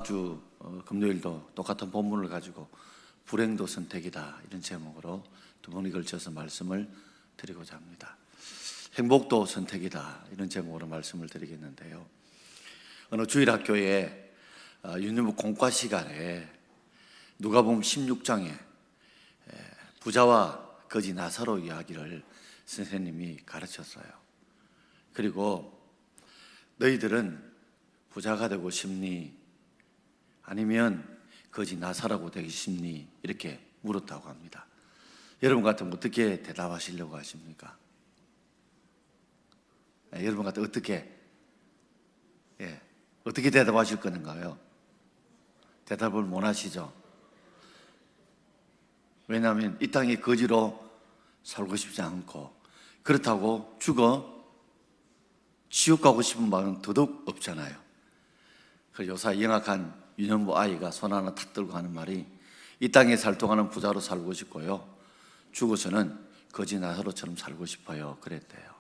주 금요일도 똑같은 본문을 가지고 불행도 선택이다 이런 제목으로 두 번에 걸쳐서 말씀을 드리고자 합니다. 행복도 선택이다 이런 제목으로 말씀을 드리겠는데요. 어느 주일학교에 유년부 공과 시간에 누가복음 16장에 부자와 거지 나사로 이야기를 선생님이 가르쳤어요. 그리고 너희들은 부자가 되고 싶니? 아니면 거지 나사로가 되기 싶니? 이렇게 물었다고 합니다. 여러분 같으면 어떻게 대답하시려고 하십니까? 여러분 같으면 어떻게 대답하실 건가요? 대답을 못 하시죠? 왜냐하면 이 땅에 거지로 살고 싶지 않고 그렇다고 죽어 지옥 가고 싶은 마음은 더더욱 없잖아요. 그래서 요사 영악한 유년부 아이가 손 하나 탁 들고 하는 말이 이 땅에 살 동안은 부자로 살고 싶고요, 죽어서는 거지 나사로처럼 살고 싶어요 그랬대요.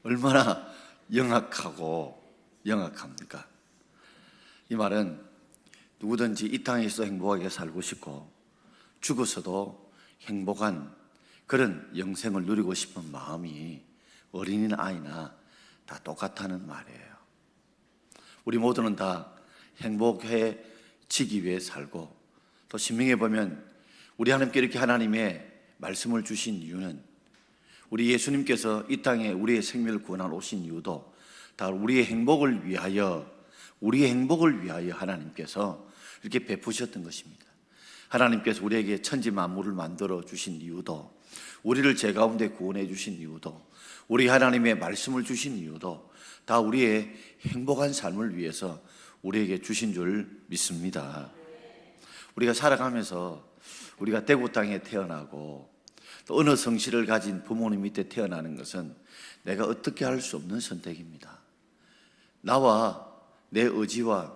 얼마나 영악합니까? 이 말은 누구든지 이 땅에서 행복하게 살고 싶고 죽어서도 행복한 그런 영생을 누리고 싶은 마음이 어린이나 아이나 다 똑같다는 말이에요. 우리 모두는 다 행복해지기 위해 살고, 또 신명에 보면 우리 하나님께 이렇게 하나님의 말씀을 주신 이유는, 우리 예수님께서 이 땅에 우리의 생명을 구원하러 오신 이유도 다 우리의 행복을 위하여 하나님께서 이렇게 베푸셨던 것입니다. 하나님께서 우리에게 천지 만물을 만들어 주신 이유도, 우리를 죄 가운데 구원해 주신 이유도, 우리 하나님의 말씀을 주신 이유도 다 우리의 행복한 삶을 위해서 우리에게 주신 줄 믿습니다. 우리가 살아가면서 우리가 대구 땅에 태어나고 또 어느 성실을 가진 부모님 밑에 태어나는 것은 내가 어떻게 할 수 없는 선택입니다. 나와 내 의지와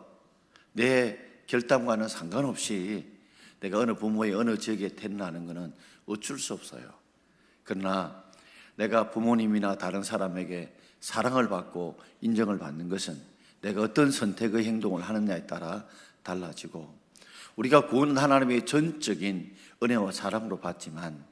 내 결단과는 상관없이 내가 어느 부모의 어느 지역에 태어나는 것은 어쩔 수 없어요. 그러나 내가 부모님이나 다른 사람에게 사랑을 받고 인정을 받는 것은 내가 어떤 선택의 행동을 하느냐에 따라 달라지고, 우리가 구원은 하나님의 전적인 은혜와 사랑으로 받지만,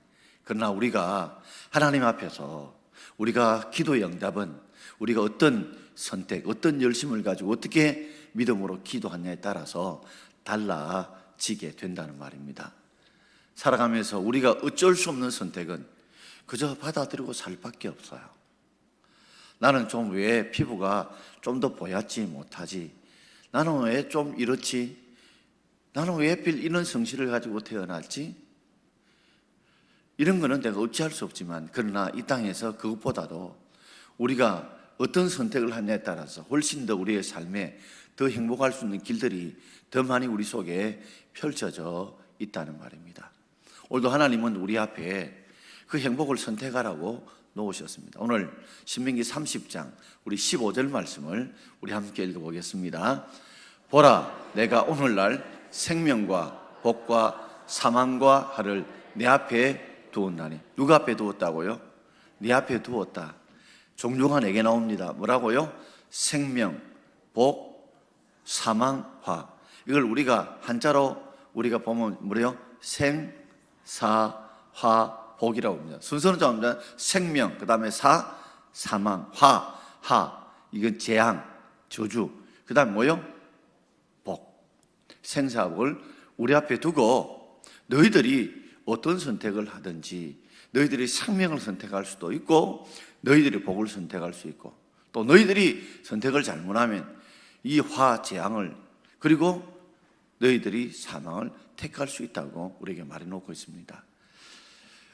그러나 우리가 하나님 앞에서 우리가 기도의 응답은 우리가 어떤 선택, 어떤 열심을 가지고 어떻게 믿음으로 기도하느냐에 따라서 달라지게 된다는 말입니다. 살아가면서 우리가 어쩔 수 없는 선택은 그저 받아들이고 살 밖에 없어요. 나는 좀 왜 피부가 좀 더 보얗지 못하지? 나는 왜 좀 이렇지? 나는 왜 하필 이런 성실을 가지고 태어났지? 이런 거는 내가 어찌할 수 없지만, 그러나 이 땅에서 그것보다도 우리가 어떤 선택을 하느냐에 따라서 훨씬 더 우리의 삶에 더 행복할 수 있는 길들이 더 많이 우리 속에 펼쳐져 있다는 말입니다. 오늘도 하나님은 우리 앞에 그 행복을 선택하라고 놓으셨습니다. 오늘 신명기 30장 우리 15절 말씀을 우리 함께 읽어보겠습니다. 보라, 내가 오늘날 생명과 복과 사망과 하를 내 앞에 두었나니. 누가 앞에 두었다고요? 네 앞에 두었다. 종류가 4개 나옵니다. 뭐라고요? 생명, 복, 사망, 화. 이걸 우리가 한자로 우리가 보면 뭐래요? 생, 사, 화, 복이라고 합니다. 순서는 정합니다. 생명, 그 다음에 사, 사망, 화, 하. 이건 재앙, 저주. 그 다음에 뭐요? 복. 생사복을 우리 앞에 두고 너희들이 어떤 선택을 하든지, 너희들이 생명을 선택할 수도 있고 너희들이 복을 선택할 수 있고, 또 너희들이 선택을 잘못하면 이 화, 재앙을, 그리고 너희들이 사망을 택할 수 있다고 우리에게 말해놓고 있습니다.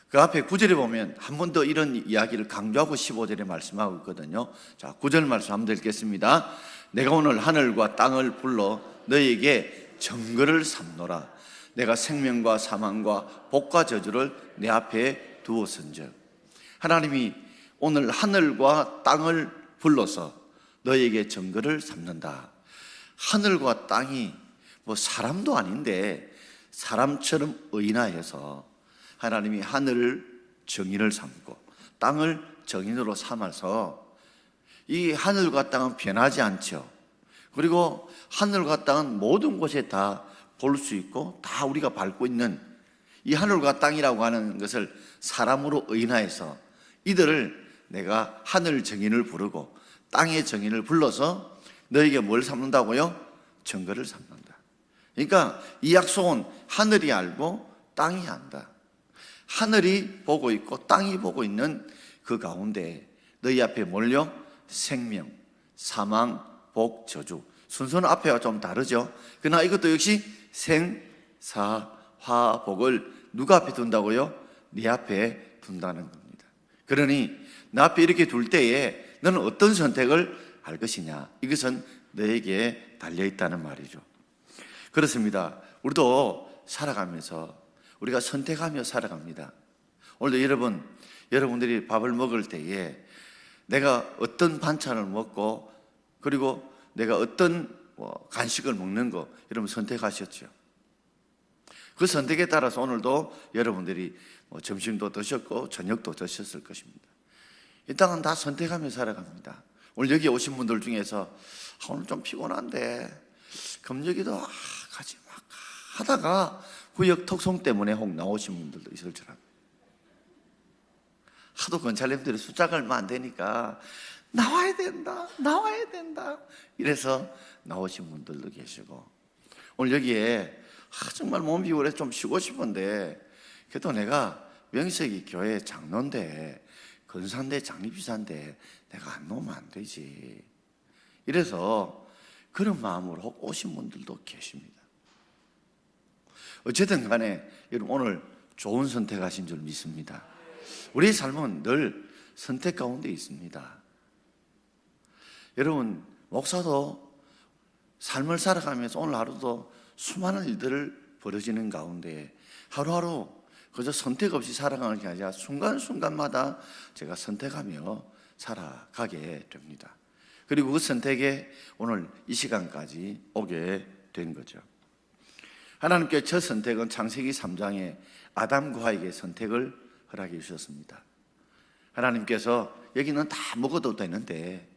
그 앞에 9절에 보면 한 번 더 이런 이야기를 강조하고 15절에 말씀하고 있거든요. 자, 9절 말씀 한번 읽겠습니다. 내가 오늘 하늘과 땅을 불러 너희에게 정거를 삼노라. 내가 생명과 사망과 복과 저주를 내 앞에 두었은즉. 하나님이 오늘 하늘과 땅을 불러서 너희에게 정거를 삼는다. 하늘과 땅이 뭐 사람도 아닌데 사람처럼 의인하여서 하나님이 하늘을 정인을 삼고 땅을 정인으로 삼아서 이 하늘과 땅은 변하지 않죠. 그리고 하늘과 땅은 모든 곳에 다 볼 수 있고 다 우리가 밟고 있는 이 하늘과 땅이라고 하는 것을 사람으로 의인하여서 이들을 내가 하늘 정인을 부르고 땅의 정인을 불러서 너에게 뭘 삼는다고요? 증거를 삼는다. 그러니까 이 약속은 하늘이 알고 땅이 안다. 하늘이 보고 있고 땅이 보고 있는 그 가운데 너희 앞에 뭘요? 생명, 사망, 복, 저주. 순서는 앞에와 좀 다르죠. 그러나 이것도 역시 생, 사, 화, 복을 누가 앞에 둔다고요? 네 앞에 둔다는 겁니다. 그러니 내 앞에 이렇게 둘 때에 너는 어떤 선택을 할 것이냐, 이것은 너에게 달려있다는 말이죠. 그렇습니다. 우리도 살아가면서 우리가 선택하며 살아갑니다. 오늘도 여러분들이 밥을 먹을 때에 내가 어떤 반찬을 먹고 그리고 내가 어떤 간식을 먹는 거 여러분 선택하셨죠. 그 선택에 따라서 오늘도 여러분들이 점심도 드셨고 저녁도 드셨을 것입니다. 이 땅은 다 선택하며 살아갑니다. 오늘 여기 오신 분들 중에서 오늘 좀 피곤한데 금요기도 가지 마 하다가 구역 특송 때문에 혹 나오신 분들도 있을 줄 압니다. 하도 건찰님들이 숫자가 얼마 안 되니까 나와야 된다 이래서 나오신 분들도 계시고, 오늘 여기에 정말 몸 피곤해서 좀 쉬고 싶은데 그래도 내가 명색이 교회 장로인데 건산대 장립지사인데 내가 안 놓으면 안 되지, 이래서 그런 마음으로 혹 오신 분들도 계십니다. 어쨌든 간에 여러분 오늘 좋은 선택하신 줄 믿습니다. 우리의 삶은 늘 선택 가운데 있습니다. 여러분 목사도 삶을 살아가면서 오늘 하루도 수많은 일들을 벌어지는 가운데 하루하루 그저 선택 없이 살아가는 게 아니라 순간순간마다 제가 선택하며 살아가게 됩니다. 그리고 그 선택에 오늘 이 시간까지 오게 된 거죠. 하나님께 첫 선택은 창세기 3장에 아담과 하에게 선택을 허락해 주셨습니다. 하나님께서 여기는 다 먹어도 되는데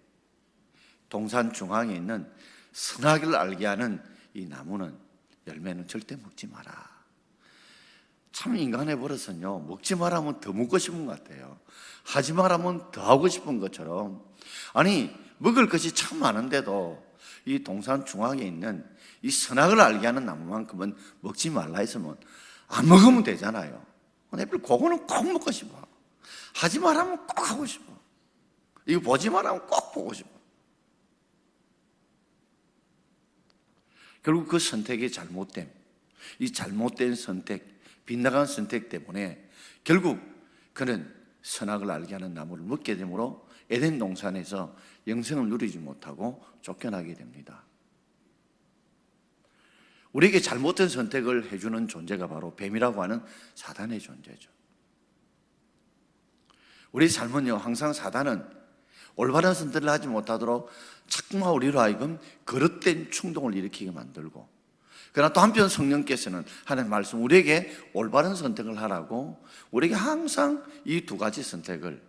동산 중앙에 있는 선악을 알게 하는 이 나무는 열매는 절대 먹지 마라. 참 인간의 버릇은요, 먹지 말라면 더 먹고 싶은 것 같아요. 하지 말라면 더 하고 싶은 것처럼, 아니 먹을 것이 참 많은데도 이 동산 중앙에 있는 이 선악을 알게 하는 나무만큼은 먹지 말라 했으면 안 먹으면 되잖아요. 근데 그거는 꼭 먹고 싶어. 하지 말라면 꼭 하고 싶어. 이거 보지 말라면 꼭 보고 싶어. 결국 그 선택이 잘못됨, 이 잘못된 선택, 빗나간 선택 때문에 결국 그는 선악을 알게 하는 나무를 먹게 되므로 에덴 동산에서 영생을 누리지 못하고 쫓겨나게 됩니다. 우리에게 잘못된 선택을 해주는 존재가 바로 뱀이라고 하는 사단의 존재죠. 우리 삶은요, 항상 사단은 올바른 선택을 하지 못하도록 자꾸만 우리로 하여금 거릇된 충동을 일으키게 만들고, 그러나 또 한편 성령께서는 하나님 말씀 우리에게 올바른 선택을 하라고 우리에게 항상 이 두 가지 선택을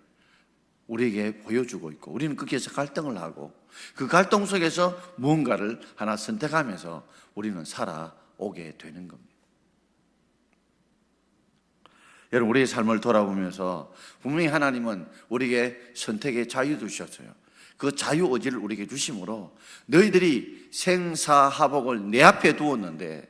우리에게 보여주고 있고, 우리는 거기에서 갈등을 하고 그 갈등 속에서 무언가를 하나 선택하면서 우리는 살아오게 되는 겁니다. 여러분, 우리의 삶을 돌아보면서 분명히 하나님은 우리에게 선택의 자유 주셨어요. 그 자유 의지를 우리에게 주심으로 너희들이 생사하복을 내 앞에 두었는데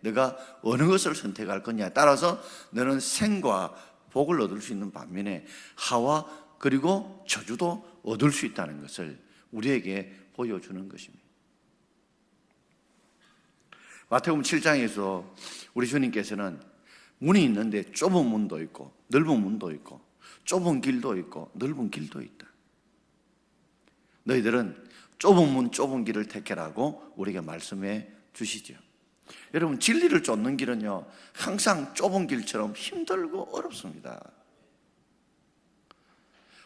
너가 어느 것을 선택할 거냐에 따라서 너는 생과 복을 얻을 수 있는 반면에 하와 그리고 저주도 얻을 수 있다는 것을 우리에게 보여주는 것입니다. 마태복음 7장에서 우리 주님께서는 문이 있는데 좁은 문도 있고 넓은 문도 있고 좁은 길도 있고 넓은 길도 있다. 너희들은 좁은 문 좁은 길을 택하라고 우리에게 말씀해 주시죠. 여러분, 진리를 쫓는 길은요 항상 좁은 길처럼 힘들고 어렵습니다.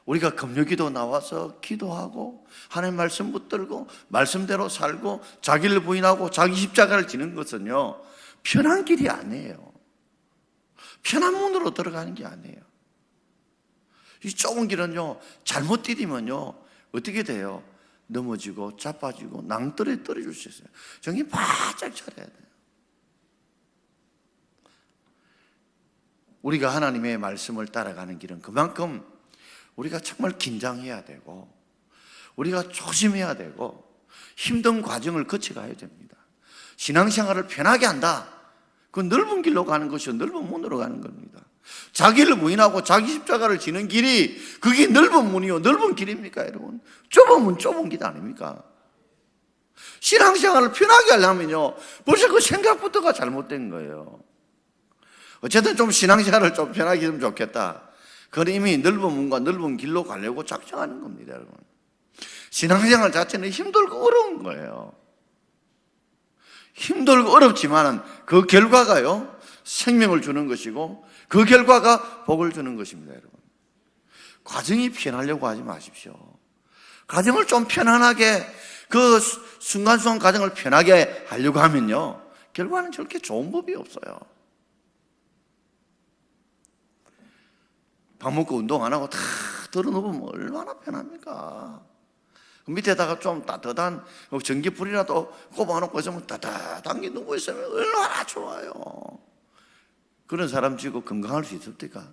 우리가 금요기도 나와서 기도하고 하나님 말씀 붙들고 말씀대로 살고 자기를 부인하고 자기 십자가를 지는 것은요 편한 길이 아니에요. 편한 문으로 들어가는 게 아니에요. 이 좁은 길은요 잘못 디디면요 어떻게 돼요? 넘어지고 자빠지고 낭떠러에 떨어질 수 있어요. 정신 바짝 차려야 돼요. 우리가 하나님의 말씀을 따라가는 길은 그만큼 우리가 정말 긴장해야 되고 우리가 조심해야 되고 힘든 과정을 거쳐가야 됩니다. 신앙생활을 편하게 한다. 그 넓은 길로 가는 것이 넓은 문으로 가는 겁니다. 자기를 부인하고 자기 십자가를 지는 길이 그게 넓은 문이요 넓은 길입니까 여러분? 좁은 문 좁은 길 아닙니까? 신앙생활을 편하게 하려면요 벌써 그 생각부터가 잘못된 거예요. 어쨌든 좀 신앙생활을 좀 편하게 하면 좋겠다. 그건 이미 넓은 문과 넓은 길로 가려고 작정하는 겁니다 여러분. 신앙생활 자체는 힘들고 어려운 거예요. 힘들고 어렵지만 그 결과가요 생명을 주는 것이고 그 결과가 복을 주는 것입니다 여러분. 과정이 편하려고 하지 마십시오. 과정을 좀 편안하게 그 순간순간 과정을 편하게 하려고 하면요 결과는 저렇게 좋은 법이 없어요. 밥 먹고 운동 안 하고 다 들어놓으면 얼마나 편합니까? 밑에다가 좀 따뜻한 전기불이라도 꼽아놓고 있으면 따뜻한 게 누워 있으면 얼마나 좋아요. 그런 사람 지고 건강할 수 있습니까?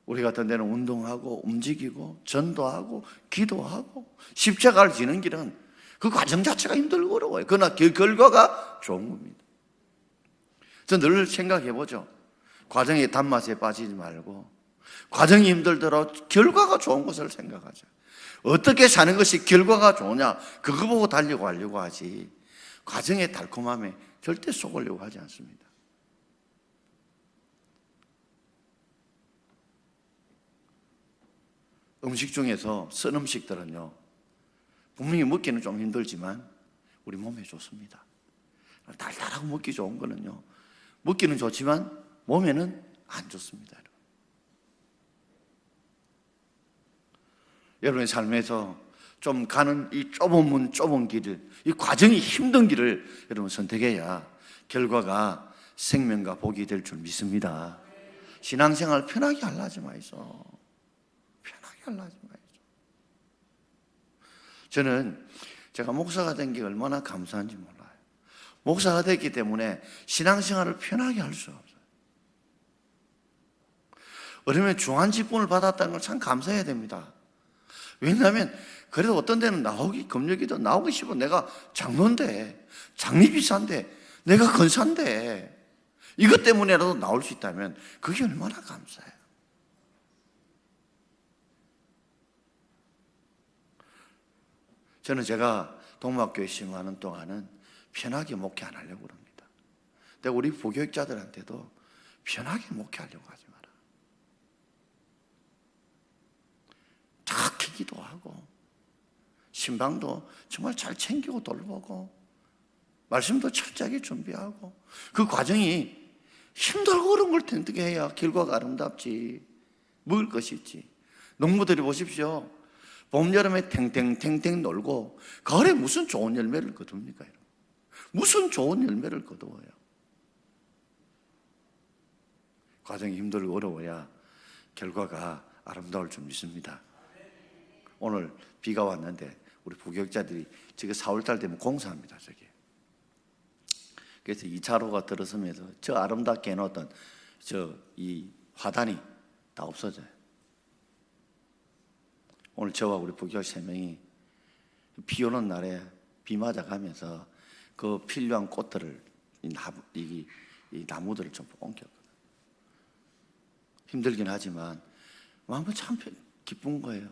우리 같은 데는 운동하고 움직이고 전도하고 기도하고 십자가를 지는 길은 그 과정 자체가 힘들고 어려워요. 그러나 그 결과가 좋은 겁니다. 저는 늘 생각해보죠. 과정의 단맛에 빠지지 말고 과정이 힘들더라도 결과가 좋은 것을 생각하자. 어떻게 사는 것이 결과가 좋으냐 그거 보고 달려가려고 하지 과정의 달콤함에 절대 속으려고 하지 않습니다. 음식 중에서 쓴 음식들은요 분명히 먹기는 좀 힘들지만 우리 몸에 좋습니다. 달달하고 먹기 좋은 거는요 먹기는 좋지만 몸에는 안 좋습니다. 여러분의 삶에서 좀 가는 이 좁은 문 좁은 길을 이 과정이 힘든 길을 여러분 선택해야 결과가 생명과 복이 될 줄 믿습니다. 신앙생활 편하게 하려 하지 마이소. 편하게 하려 하지 마이소. 저는 제가 목사가 된 게 얼마나 감사한지 몰라요. 목사가 됐기 때문에 신앙생활을 편하게 할 수 없어요. 그러면 중한 직분을 받았다는 걸 참 감사해야 됩니다. 왜냐하면 그래도 어떤 데는 금요기도 나오기 싶어. 내가 장로인데 장리 비싼데 내가 건사인데 이것 때문에라도 나올 수 있다면 그게 얼마나 감사해요. 저는 제가 동막교회 심하는 동안은 편하게 목회 안 하려고 그럽니다. 근데 우리 부교육자들한테도 편하게 목회하려고 하지 마라. 착히 기도하고 신방도 정말 잘 챙기고 돌보고 말씀도 철저하게 준비하고 그 과정이 힘들고 어려운 걸 어떻게 해야 결과가 아름답지. 먹을 것이 있지. 농부들이 보십시오. 봄, 여름에 탱탱탱탱 놀고 가을에 무슨 좋은 열매를 거둡니까? 무슨 좋은 열매를 거두어요. 과정이 힘들고 어려워야 결과가 아름다울 줄 믿습니다. 오늘 비가 왔는데 우리 부교육자들이 지금 4월달 되면 공사합니다. 저기. 그래서 2차로가 들어서면서 저 아름답게 해놓았던 이 화단이 다 없어져요. 오늘 저와 우리 부교육 3명이 비 오는 날에 비 맞아가면서 그 필요한 꽃들을 이 나무들을 좀 옮겼거든요. 힘들긴 하지만 마음은 참 기쁜 거예요.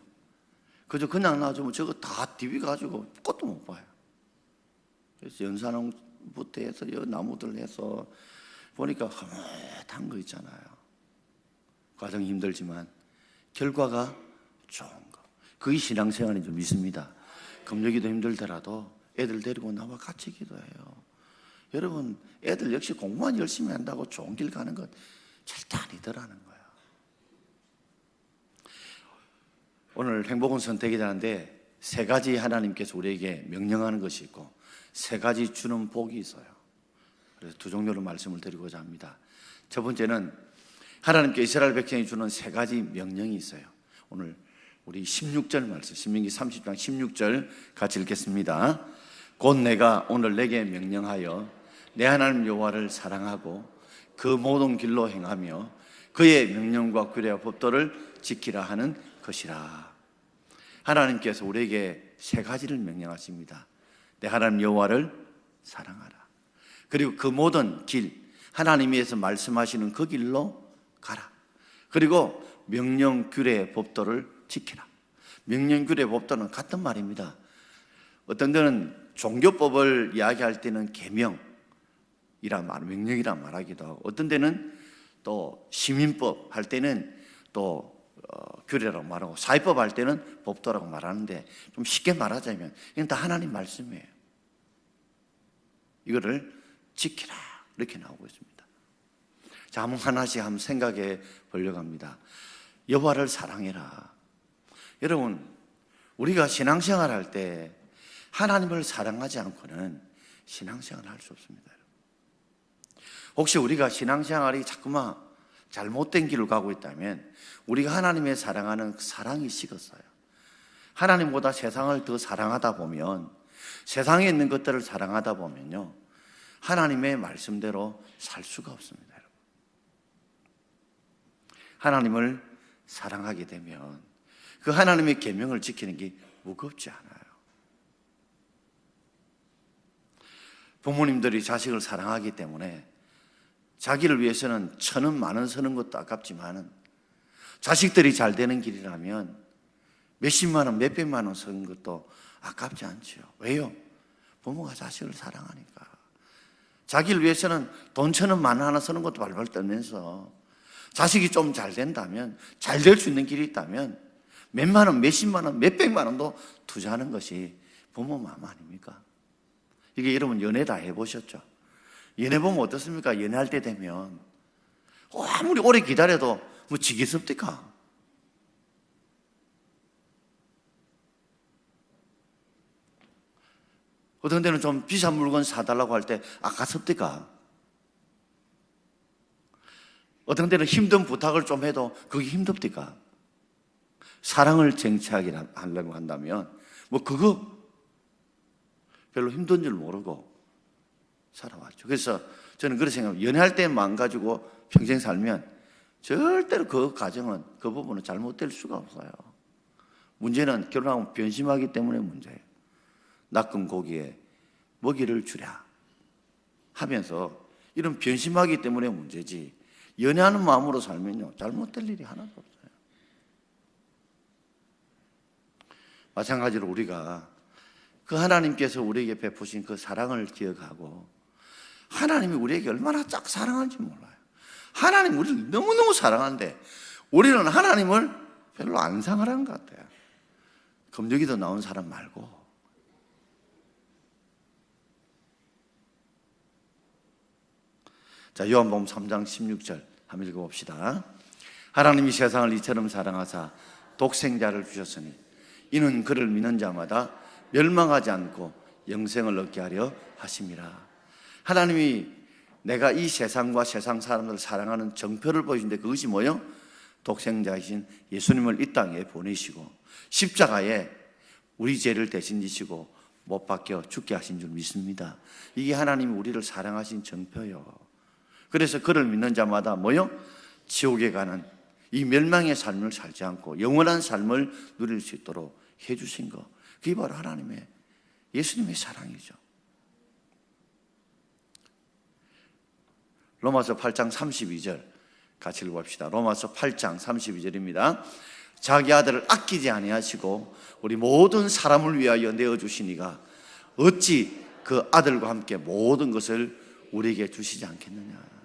그저 그냥 놔주면 저거 다 디비가지고 꽃도 못 봐요. 그래서 연산홍부터 해서 여 나무들 해서 보니까 흐뭇한 거 있잖아요. 과정이 힘들지만 결과가 좋은 거. 그게 신앙생활인 줄 믿습니다. 금요기도 힘들더라도 애들 데리고 나와 같이 기도해요. 여러분 애들 역시 공부만 열심히 한다고 좋은 길 가는 건 절대 아니더라는 거예요. 오늘 행복은 선택이라는데 3가지 하나님께서 우리에게 명령하는 것이 있고 3가지 주는 복이 있어요. 그래서 2 종류로 말씀을 드리고자 합니다. 첫 번째는 하나님께 이스라엘 백성이 주는 세 가지 명령이 있어요. 오늘 우리 16절 말씀, 신명기 30장 16절 같이 읽겠습니다. 곧 내가 오늘 내게 명령하여 내 하나님 여호와를 사랑하고 그 모든 길로 행하며 그의 명령과 규례와 법도를 지키라 하는 것이라. 하나님께서 우리에게 세 가지를 명령하십니다. 내 하나님 여호와를 사랑하라. 그리고 그 모든 길, 하나님께서 말씀하시는 그 길로 가라. 그리고 명령, 규례, 법도를 지키라. 명령, 규례, 법도는 같은 말입니다. 어떤 데는 종교법을 이야기할 때는 계명이란 말, 명령이란 말하기도 하고, 어떤 데는 또 시민법 할 때는 또 규례라고 말하고, 사회법 할 때는 법도라고 말하는데, 좀 쉽게 말하자면 이건 다 하나님 말씀이에요. 이거를 지키라 이렇게 나오고 있습니다. 자, 한번 하나씩 한번 생각해 보려고 합니다. 여호와를 사랑해라. 여러분, 우리가 신앙생활 할 때 하나님을 사랑하지 않고는 신앙생활을 할 수 없습니다. 혹시 우리가 신앙생활이 자꾸만 잘못된 길을 가고 있다면 우리가 하나님의 사랑하는 사랑이 식었어요. 하나님보다 세상을 더 사랑하다 보면, 세상에 있는 것들을 사랑하다 보면요, 하나님의 말씀대로 살 수가 없습니다. 여러분. 하나님을 사랑하게 되면 그 하나님의 계명을 지키는 게 무겁지 않아요. 부모님들이 자식을 사랑하기 때문에 자기를 위해서는 1,000원, 10,000원 쓰는 것도 아깝지만, 자식들이 잘 되는 길이라면 몇십만 원, 몇백만 원 쓰는 것도 아깝지 않지요. 왜요? 부모가 자식을 사랑하니까. 자기를 위해서는 돈 1,000원, 10,000원 하나 쓰는 것도 발발 떨면서, 자식이 좀 잘 된다면, 잘 될 수 있는 길이 있다면 몇만 원, 몇십만 원, 몇백만 원도 투자하는 것이 부모 마음 아닙니까? 이게 여러분 연애 다 해보셨죠? 연애 보면 어떻습니까? 연애할 때 되면 아무리 오래 기다려도 뭐 지겠습니까? 어떤 데는 좀 비싼 물건 사달라고 할 때 아깝습니까? 어떤 데는 힘든 부탁을 좀 해도 그게 힘듭니까? 사랑을 쟁취하게 하려고 한다면 뭐 그거 별로 힘든 줄 모르고 살아왔죠. 그래서 저는 그렇게 생각합니다. 연애할 때만 가지고 평생 살면 절대로 그 가정은, 그 부분은 잘못될 수가 없어요. 문제는 결혼하면 변심하기 때문에 문제예요. 낚은 고기에 먹이를 주랴 하면서 이런 변심하기 때문에 문제지, 연애하는 마음으로 살면요 잘못될 일이 하나도 없어요. 마찬가지로 우리가 그 하나님께서 우리에게 베푸신 그 사랑을 기억하고, 하나님이 우리에게 얼마나 짝 사랑하는지 몰라요. 하나님 우리를 너무너무 사랑하는데 우리는 하나님을 별로 안 사랑하는 것 같아요. 금요기도 나온 사람 말고. 자, 요한복음 3장 16절 한번 읽어봅시다. 하나님이 세상을 이처럼 사랑하사 독생자를 주셨으니 이는 그를 믿는 자마다 멸망하지 않고 영생을 얻게 하려 하심이라. 하나님이 내가 이 세상과 세상 사람들을 사랑하는 정표를 보여주는데, 그것이 뭐예요? 독생자이신 예수님을 이 땅에 보내시고 십자가에 우리 죄를 대신 지시고 못 박혀 죽게 하신 줄 믿습니다. 이게 하나님이 우리를 사랑하신 정표요. 그래서 그를 믿는 자마다 뭐요? 지옥에 가는 이 멸망의 삶을 살지 않고 영원한 삶을 누릴 수 있도록 해주신 거, 그게 바로 하나님의, 예수님의 사랑이죠. 로마서 8장 32절 같이 읽어봅시다. 로마서 8장 32절입니다. 자기 아들을 아끼지 아니하시고 우리 모든 사람을 위하여 내어주시니가 어찌 그 아들과 함께 모든 것을 우리에게 주시지 않겠느냐.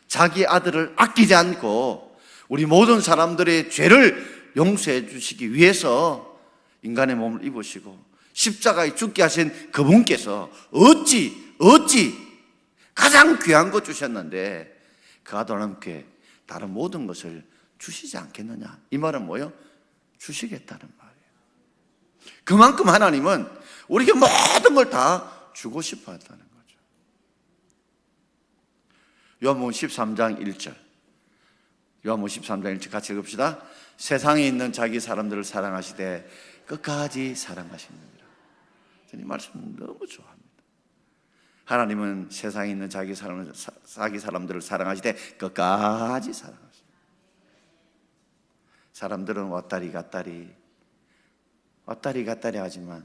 자기 아들을 아끼지 않고 우리 모든 사람들의 죄를 용서해 주시기 위해서 인간의 몸을 입으시고 십자가에 죽게 하신 그분께서 어찌 가장 귀한 것 주셨는데 그 아들과 함께 다른 모든 것을 주시지 않겠느냐. 이 말은 뭐예요? 주시겠다는 말이에요. 그만큼 하나님은 우리에게 모든 걸 다 주고 싶어 했다는 거죠. 요한복음 13장 1절 요한복음 13장 1절 같이 읽읍시다. 세상에 있는 자기 사람들을 사랑하시되 끝까지 사랑하시느니라. 저는 이 말씀 너무 좋아합니다. 하나님은 세상에 있는 자기 사람들을 사랑하시되 끝까지 사랑하십니다. 사람들은 왔다리 갔다리 하지만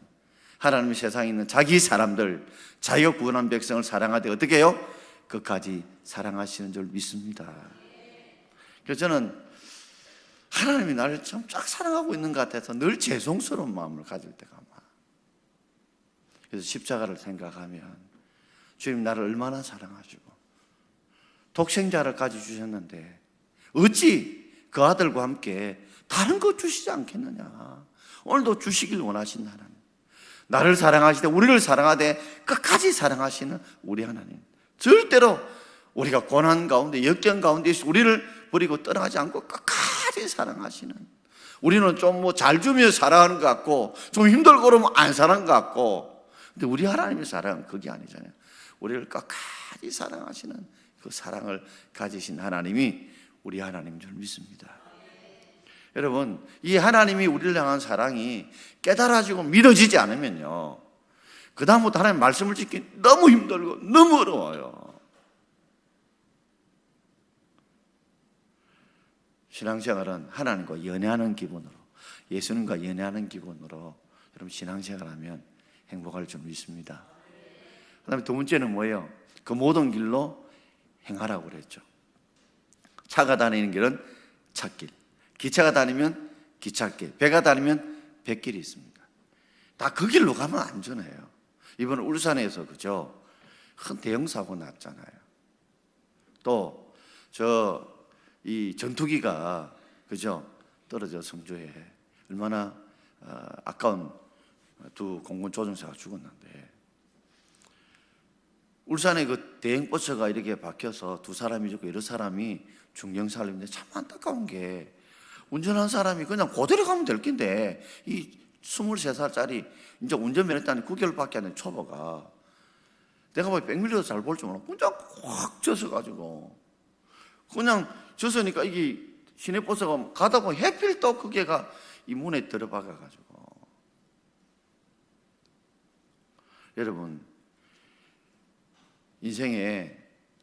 하나님이 세상에 있는 자기 사람들, 자기가 구원한 백성을 사랑하되 어떻게 해요? 끝까지 사랑하시는 줄 믿습니다. 그래서 저는 하나님이 나를 참 쫙 사랑하고 있는 것 같아서 늘 죄송스러운 마음을 가질 때가 많아요. 그래서 십자가를 생각하면 주님 나를 얼마나 사랑하시고 독생자를 가져주셨는데 어찌 그 아들과 함께 다른 것 주시지 않겠느냐. 오늘도 주시길 원하신 하나님, 나를 사랑하시되 우리를 사랑하되 끝까지 사랑하시는 우리 하나님, 절대로 우리가 고난 가운데 역경 가운데 우리를 버리고 떠나가지 않고 끝까지 사랑하시는, 우리는 좀 뭐 잘 주며 사랑하는 것 같고 좀 힘들고 그러면 안 사랑하는 것 같고, 근데 우리 하나님의 사랑은 그게 아니잖아요. 우리를 끝까지 사랑하시는 그 사랑을 가지신 하나님이 우리 하나님인 줄 믿습니다. 여러분, 이 하나님이 우리를 향한 사랑이 깨달아지고 믿어지지 않으면요, 그 다음부터 하나님 말씀을 지키기 너무 힘들고 너무 어려워요. 신앙생활은 하나님과 연애하는 기분으로, 예수님과 연애하는 기분으로 여러분 신앙생활하면 행복할 줄 믿습니다. 그 다음에 두 번째는 뭐예요? 그 모든 길로 행하라고 그랬죠. 차가 다니는 길은 찻길, 기차가 다니면 기찻길, 배가 다니면 뱃길이 있습니다. 다 그 길로 가면 안전해요. 이번에 울산에서 그죠? 큰 대형 사고 났잖아요. 또 이 전투기가 그죠? 떨어져 성주에 얼마나 아까운 두 공군 조종사가 죽었는데, 울산에 그 대형 버스가 이렇게 박혀서 두 사람이 죽고 여러 사람이 중경살림인데 참 안타까운 게, 운전한 사람이 그냥 그대로 가면 될 낀데 이 23살짜리 이제 운전면허 따는 9개월밖에 안 된 초보가, 내가 보기 100m도 잘 볼 줄 몰라 그냥 확 젖어가지고, 그냥 젖으니까 이게 시내버스가 가다 보면 해필 또 그 개가 이 문에 들어박아가지고. 여러분, 인생에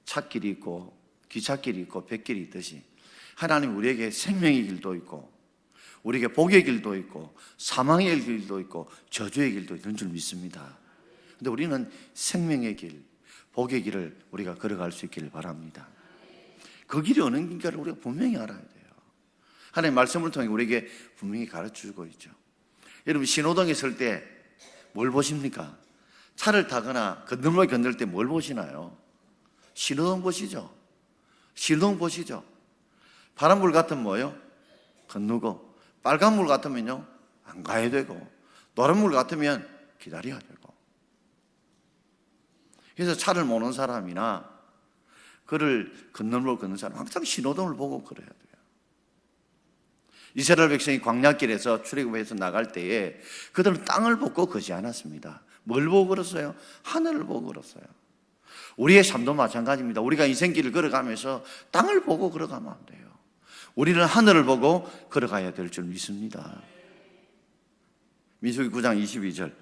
찻길이 있고 기찻길이 있고 뱃길이 있듯이 하나님 우리에게 생명의 길도 있고 우리에게 복의 길도 있고 사망의 길도 있고 저주의 길도 있는 줄 믿습니다. 그런데 우리는 생명의 길, 복의 길을 우리가 걸어갈 수 있기를 바랍니다. 그 길이 어느 길인가를 우리가 분명히 알아야 돼요. 하나님의 말씀을 통해 우리에게 분명히 가르쳐주고 있죠. 여러분, 신호등에 설 때 뭘 보십니까? 차를 타거나 건너물 건널 때 뭘 보시나요? 신호등 보시죠. 신호등 보시죠. 파란불 같으면 뭐예요? 건너고, 빨간불 같으면요 안 가야 되고, 노란불 같으면 기다려야 되고. 그래서 차를 모는 사람이나 그를 건너물 걷는 사람 항상 신호등을 보고 걸어야 돼요. 이스라엘 백성이 광야길에서 출애굽해서 나갈 때에 그들은 땅을 보고 걷지 않았습니다. 뭘 보고 걸었어요? 하늘을 보고 걸었어요. 우리의 삶도 마찬가지입니다. 우리가 인생길을 걸어가면서 땅을 보고 걸어가면 안 돼요. 우리는 하늘을 보고 걸어가야 될 줄 믿습니다. 민수기 9장 22절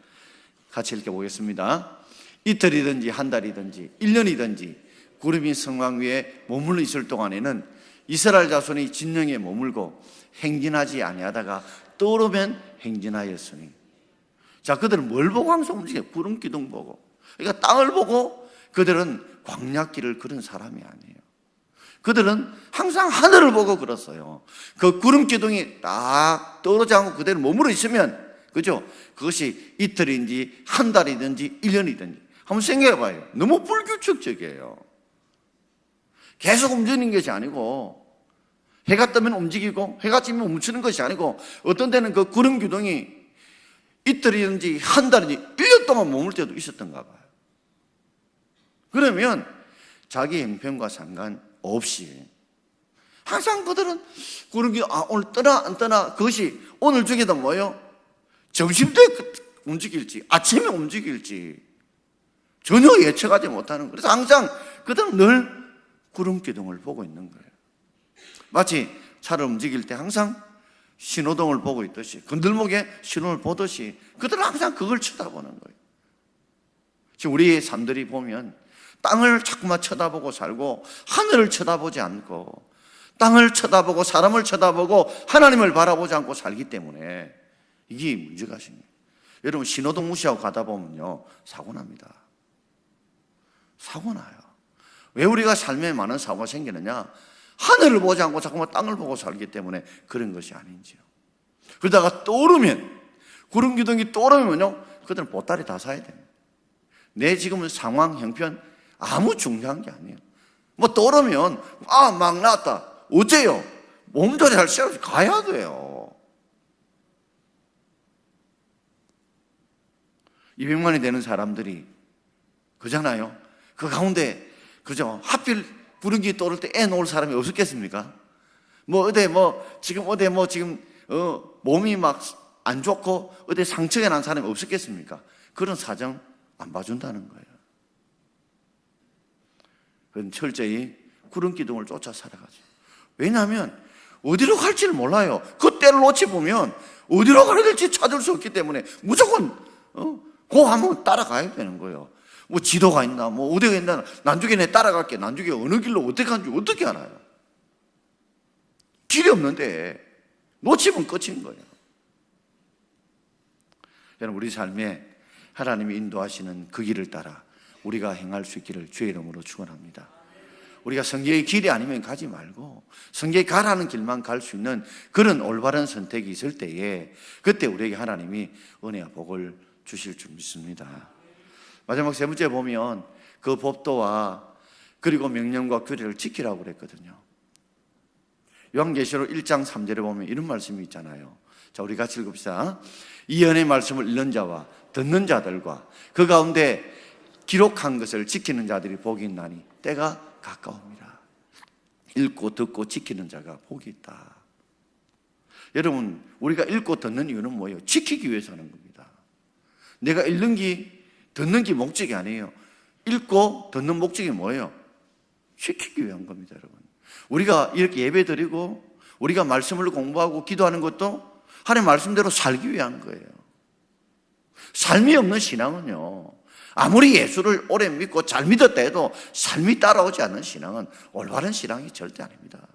같이 읽어보겠습니다. 이틀이든지 한 달이든지 1년이든지 구름이 성막 위에 머물러 있을 동안에는 이스라엘 자손이 진영에 머물고 행진하지 아니하다가 떠오르면 행진하였으니. 자, 그들은 뭘 보고 항상 움직여요? 구름 기둥 보고. 그러니까 땅을 보고 그들은 광야길을 걸은 사람이 아니에요. 그들은 항상 하늘을 보고 걸었어요. 그 구름 기둥이 딱 떠오르지 않고 그대로 머물러 있으면, 그죠? 그것이 이틀인지 한 달이든지 1년이든지 한번 생각해 봐요. 너무 불규칙적이에요. 계속 움직이는 것이 아니고, 해가 뜨면 움직이고 해가 지면 멈추는 것이 아니고, 어떤 때는 그 구름 기둥이 이틀이든지 한 달이든지 1년 동안 머물 때도 있었던가 봐요. 그러면 자기 형편과 상관없이 항상 그들은 구름 기둥, 오늘 떠나 안 떠나, 그것이 오늘 중에도 뭐예요? 점심때 움직일지 아침에 움직일지 전혀 예측하지 못하는 거예요. 그래서 항상 그들은 늘 구름 기둥을 보고 있는 거예요. 마치 차를 움직일 때 항상 신호등을 보고 있듯이, 건들목에 신호를 보듯이 그들은 항상 그걸 쳐다보는 거예요. 지금 우리의 삶들이 보면 땅을 자꾸만 쳐다보고 살고 하늘을 쳐다보지 않고, 땅을 쳐다보고 사람을 쳐다보고 하나님을 바라보지 않고 살기 때문에 이게 문제가 생겨요. 여러분, 신호등 무시하고 가다 보면요, 사고 납니다. 사고 나요. 왜 우리가 삶에 많은 사고가 생기느냐? 하늘을 보지 않고 자꾸만 땅을 보고 살기 때문에 그런 것이 아닌지요. 그러다가 떠오르면, 구름 기둥이 떠오르면요, 그들은 보따리 다 사야 됩니다. 내 지금 상황, 형편 아무 중요한 게 아니에요. 뭐 떠오르면 막 나왔다, 어째요? 몸조리 할 시간이 가야 돼요. 200만이 되는 사람들이 그잖아요. 그 가운데 그죠? 하필 구름기 떠오를 때 애 놓을 사람이 없었겠습니까? 지금 몸이 막 안 좋고 어디 상처가 난 사람이 없었겠습니까? 그런 사정 안 봐준다는 거예요. 그건 철저히 구름 기둥을 쫓아 살아가죠. 왜냐하면 어디로 갈지를 몰라요. 그 때를 놓치 보면 어디로 가야 될지 찾을 수 없기 때문에 무조건 그 한번 따라가야 되는 거예요. 뭐 지도가 있나, 뭐 어디가 있나, 난중에 내 따라갈게. 난중에 어느 길로 어떻게 가는지 어떻게 알아요? 길이 없는데 놓치면 끝인 거예요. 여러분, 우리 삶에 하나님이 인도하시는 그 길을 따라 우리가 행할 수 있기를 주의 이름으로 축원합니다. 우리가 성경의 길이 아니면 가지 말고 성경에 가라는 길만 갈 수 있는 그런 올바른 선택이 있을 때에, 그때 우리에게 하나님이 은혜와 복을 주실 줄 믿습니다. 마지막 세 번째 보면 그 법도와 그리고 명령과 규례를 지키라고 그랬거든요. 요한계시록 1장 3절에 보면 이런 말씀이 있잖아요. 자, 우리 같이 읽읍시다. 이 연의 말씀을 읽는 자와 듣는 자들과 그 가운데 기록한 것을 지키는 자들이 복이 있나니 때가 가까웁니다. 읽고 듣고 지키는 자가 복이 있다. 여러분, 우리가 읽고 듣는 이유는 뭐예요? 지키기 위해서 하는 겁니다. 내가 읽는 게, 듣는 게 목적이 아니에요. 읽고 듣는 목적이 뭐예요? 지키기 위한 겁니다, 여러분. 우리가 이렇게 예배드리고 우리가 말씀을 공부하고 기도하는 것도 하나님의 말씀대로 살기 위한 거예요. 삶이 없는 신앙은요, 아무리 예수를 오래 믿고 잘 믿었다 해도 삶이 따라오지 않는 신앙은 올바른 신앙이 절대 아닙니다.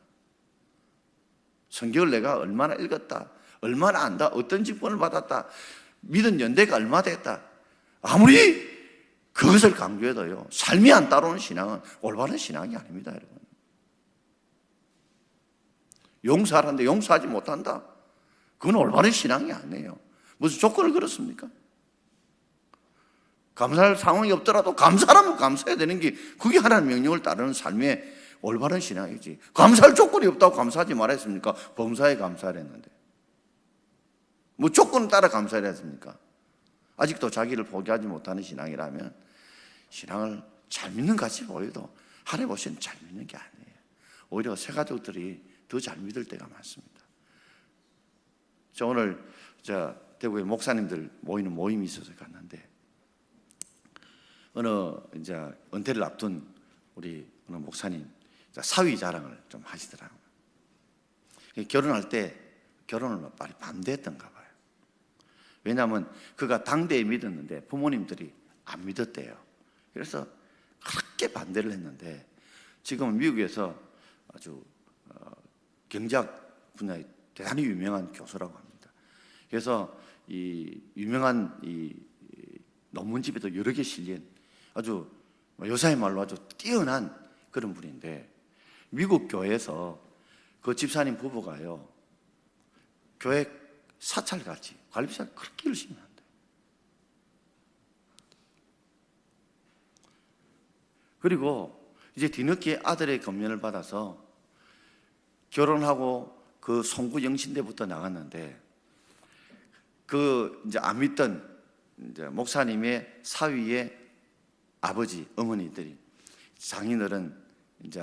성경을 내가 얼마나 읽었다, 얼마나 안다, 어떤 직분을 받았다, 믿은 연대가 얼마 됐다, 아무리 그것을 강조해도요, 삶이 안 따라오는 신앙은 올바른 신앙이 아닙니다, 여러분. 용서하라는데 용서하지 못한다, 그건 올바른 신앙이 아니에요. 무슨 조건을 걸었습니까? 감사할 상황이 없더라도 감사하면 감사해야 되는 게, 그게 하나님 명령을 따르는 삶의 올바른 신앙이지. 감사할 조건이 없다고 감사하지 말았습니까? 범사에 감사를 했는데 뭐 조건을 따라 감사를 했습니까? 아직도 자기를 포기하지 못하는 신앙이라면 신앙을 잘 믿는 같이 보여도 하나님 보시면 잘 믿는 게 아니에요. 오히려 새 가족들이 더 잘 믿을 때가 많습니다. 저 오늘 대구에 목사님들 모이는 모임이 있어서 갔는데, 어느 이제 은퇴를 앞둔 우리 어느 목사님 사위 자랑을 좀 하시더라고요. 결혼할 때 결혼을 많이 반대했던가 봐요. 왜냐하면 그가 당대에 믿었는데 부모님들이 안 믿었대요. 그래서 그렇게 반대를 했는데 지금은 미국에서 아주 경제학 분야에 대단히 유명한 교수라고 합니다. 그래서 이 유명한 이 논문집에도 여러 개 실린 아주 요사의 말로 아주 뛰어난 그런 분인데, 미국 교회에서 그 집사님 부부가요, 교회 사찰같이 관리비를 그렇게 열심히 한대요. 그리고 이제 뒤늦게 아들의 검면을 받아서 결혼하고 그 송구 영신대부터 나갔는데, 그 이제 안 믿던 이제 목사님의 사위의 아버지, 어머니들이, 장인어른 이제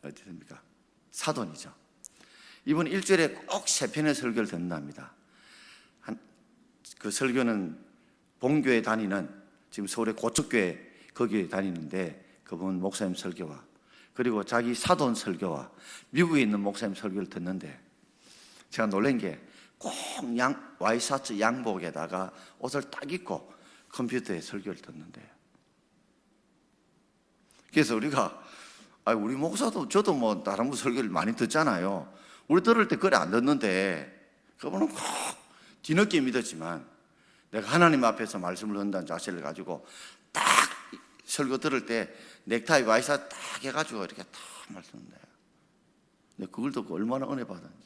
어디 됩니까? 사돈이죠. 이분 일주일에 꼭 3편의 설교를 듣는답니다. 그 설교는 본교회 다니는, 지금 서울의 고척교회 거기에 다니는데 그분 목사님 설교와 그리고 자기 사돈 설교와 미국에 있는 목사님 설교를 듣는데 제가 놀란 게 꼭 와이셔츠 양복에다가 옷을 딱 입고 컴퓨터에 설교를 듣는데요. 그래서 우리가 우리 목사도 저도 뭐 다른 분 설교를 많이 듣잖아요. 우리 들을 때 그래 안 듣는데 그분은 꼭 뒤늦게 믿었지만 내가 하나님 앞에서 말씀을 듣는다는 자세를 가지고 딱 설교 들을 때 넥타이 와이셔츠 딱 해가지고 이렇게 딱 말씀해요. 근데 그걸 듣고 얼마나 은혜 받았는지.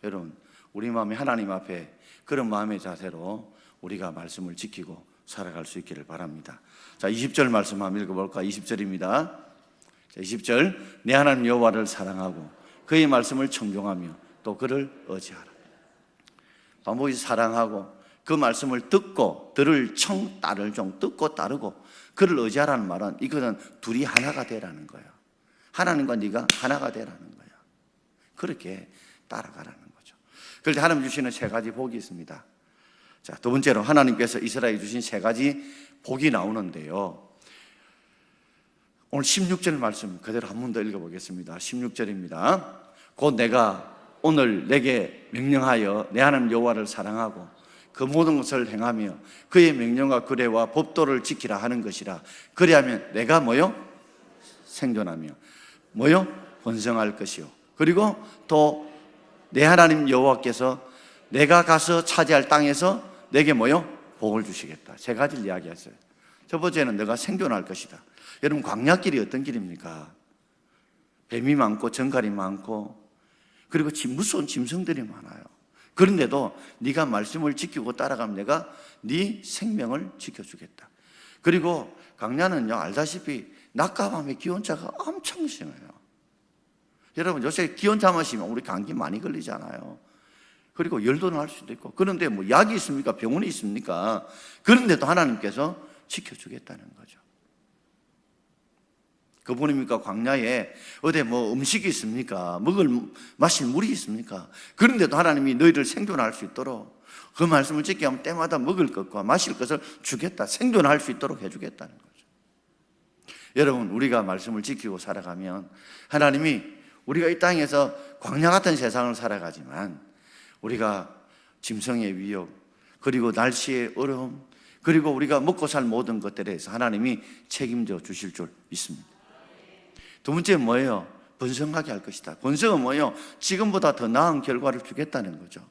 여러분, 우리 마음이 하나님 앞에 그런 마음의 자세로 우리가 말씀을 지키고 살아갈 수 있기를 바랍니다. 자, 20절 말씀 한번 읽어볼까? 20절입니다. 자, 20절, 내 하나님 여호와를 사랑하고 그의 말씀을 청종하며 또 그를 의지하라. 반복이 사랑하고 그 말씀을 듣고 들을 청 따를 종 듣고 따르고 그를 의지하라는 말은 이것은 둘이 하나가 되라는 거예요. 하나님과 네가 하나가 되라는 거예요. 그렇게 따라가라는 거죠. 그럴 때 하나님 주시는 세 가지 복이 있습니다. 자, 두 번째로 하나님께서 이스라엘에 주신 세 가지 복이 나오는데요. 오늘 16절 말씀 그대로 한 번 더 읽어보겠습니다. 16절입니다. 곧 내가 오늘 내게 명령하여 내 하나님 여호와를 사랑하고 그 모든 것을 행하며 그의 명령과 규례와 법도를 지키라 하는 것이라. 그리하면 내가 뭐요? 생존하며 뭐요? 번성할 것이요. 그리고 또 내 하나님 여호와께서 내가 가서 차지할 땅에서 내게 뭐요? 복을 주시겠다. 세 가지를 이야기했어요. 첫 번째는 내가 생존할 것이다. 여러분, 광야길이 어떤 길입니까? 뱀이 많고 정갈이 많고 그리고 무서운 짐승들이 많아요. 그런데도 네가 말씀을 지키고 따라가면 내가 네 생명을 지켜주겠다. 그리고 광야는요, 알다시피 낮과 밤의 기온차가 엄청 심해요. 여러분, 요새 기온차만 심하면 우리 감기 많이 걸리잖아요. 그리고 열도 날 수도 있고. 그런데 뭐 약이 있습니까? 병원이 있습니까? 그런데도 하나님께서 지켜주겠다는 거죠. 그분입니까? 광야에 어디 뭐 음식이 있습니까? 마실 물이 있습니까? 그런데도 하나님이 너희를 생존할 수 있도록 그 말씀을 지키게 하면 때마다 먹을 것과 마실 것을 주겠다. 생존할 수 있도록 해주겠다는 거죠. 여러분, 우리가 말씀을 지키고 살아가면 하나님이 우리가 이 땅에서 광야 같은 세상을 살아가지만 우리가 짐승의 위협, 그리고 날씨의 어려움, 그리고 우리가 먹고 살 모든 것들에 대해서 하나님이 책임져 주실 줄 믿습니다. 두 번째는 뭐예요? 번성하게 할 것이다. 번성은 뭐예요? 지금보다 더 나은 결과를 주겠다는 거죠.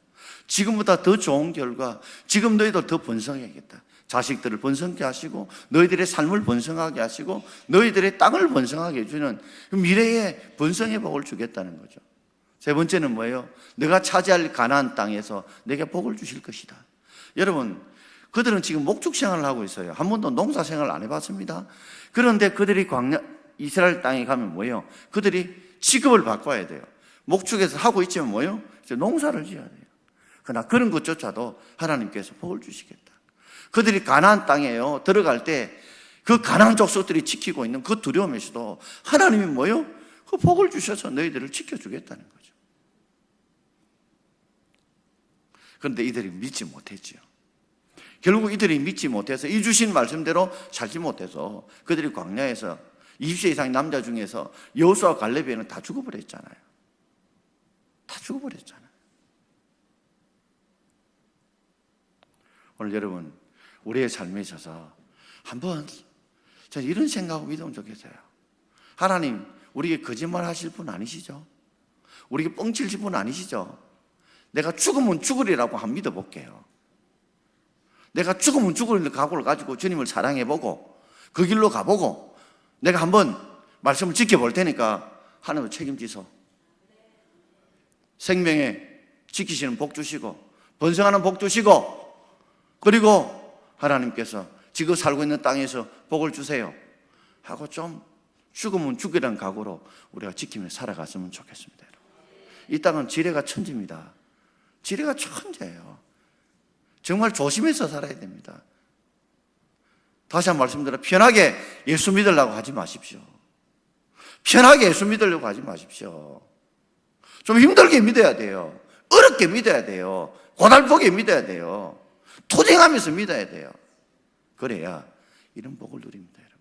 지금보다 더 좋은 결과, 지금 너희들 더 번성해야겠다. 자식들을 번성케 하시고 너희들의 삶을 번성하게 하시고 너희들의 땅을 번성하게 해주는 미래의 번성의 복을 주겠다는 거죠. 세 번째는 뭐예요? 내가 차지할 가나안 땅에서 내게 복을 주실 것이다. 여러분, 그들은 지금 목축 생활을 하고 있어요. 한 번도 농사 생활을 안 해봤습니다. 그런데 그들이 이스라엘 땅에 가면 뭐예요? 그들이 직업을 바꿔야 돼요. 목축에서 하고 있지만 뭐예요? 이제 농사를 지어야 돼요. 그러나 그런 것조차도 하나님께서 복을 주시겠다. 그들이 가나안 땅에요 들어갈 때 그 가나안 족속들이 지키고 있는 그 두려움에서도 하나님이 뭐예요? 그 복을 주셔서 너희들을 지켜주겠다는 거죠. 그런데 이들이 믿지 못했죠. 결국 이들이 믿지 못해서 이 주신 말씀대로 살지 못해서 그들이 광야에서 20세 이상의 남자 중에서 여호수아와 갈렙에는 다 죽어버렸잖아요. 다 죽어버렸잖아요. 오늘 여러분, 우리의 삶에 있어서 한번 저는 이런 생각하고 믿으면 좋겠어요. 하나님, 우리에게 거짓말 하실 분 아니시죠? 우리에게 뻥치실 분 아니시죠? 내가 죽으면 죽으리라고 한번 믿어볼게요. 내가 죽으면 죽으리라는 각오를 가지고 주님을 사랑해보고 그 길로 가보고 내가 한번 말씀을 지켜볼 테니까 하나님을 책임지소. 생명에 지키시는 복 주시고 번성하는 복 주시고 그리고 하나님께서 지금 살고 있는 땅에서 복을 주세요 하고 좀 죽으면 죽으라는 각오로 우리가 지키며 살아갔으면 좋겠습니다. 이 땅은 지뢰가 천지입니다. 지뢰가 천재예요. 정말 조심해서 살아야 됩니다. 다시 한번 말씀드려, 편하게 예수 믿으려고 하지 마십시오. 편하게 예수 믿으려고 하지 마십시오. 좀 힘들게 믿어야 돼요. 어렵게 믿어야 돼요. 고달프게 믿어야 돼요. 투쟁하면서 믿어야 돼요. 그래야 이런 복을 누립니다, 여러분.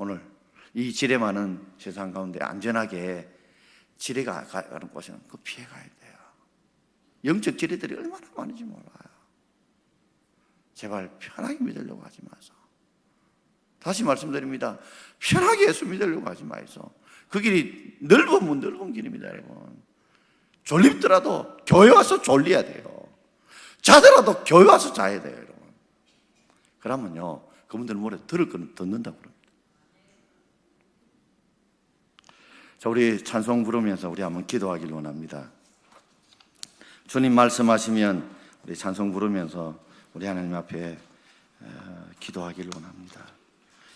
오늘 이 지뢰 많은 세상 가운데 안전하게 지뢰가 가는 곳은 그 피해 가야 돼요. 영적 지뢰들이 얼마나 많은지 몰라요. 제발 편하게 믿으려고 하지 마소. 다시 말씀드립니다. 편하게 예수 믿으려고 하지 마이소. 그 길이 넓으면 넓은 길입니다, 여러분. 졸립더라도 교회 와서 졸려야 돼요. 자더라도 교회 와서 자야 돼요, 여러분. 그러면요, 그분들 노래 들을 거는 듣는다고 그럽니다. 자, 우리 찬송 부르면서 우리 한번 기도하길 원합니다. 주님 말씀하시면 우리 찬송 부르면서 우리 하나님 앞에 기도하길 원합니다.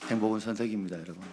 행복은 선택입니다, 여러분.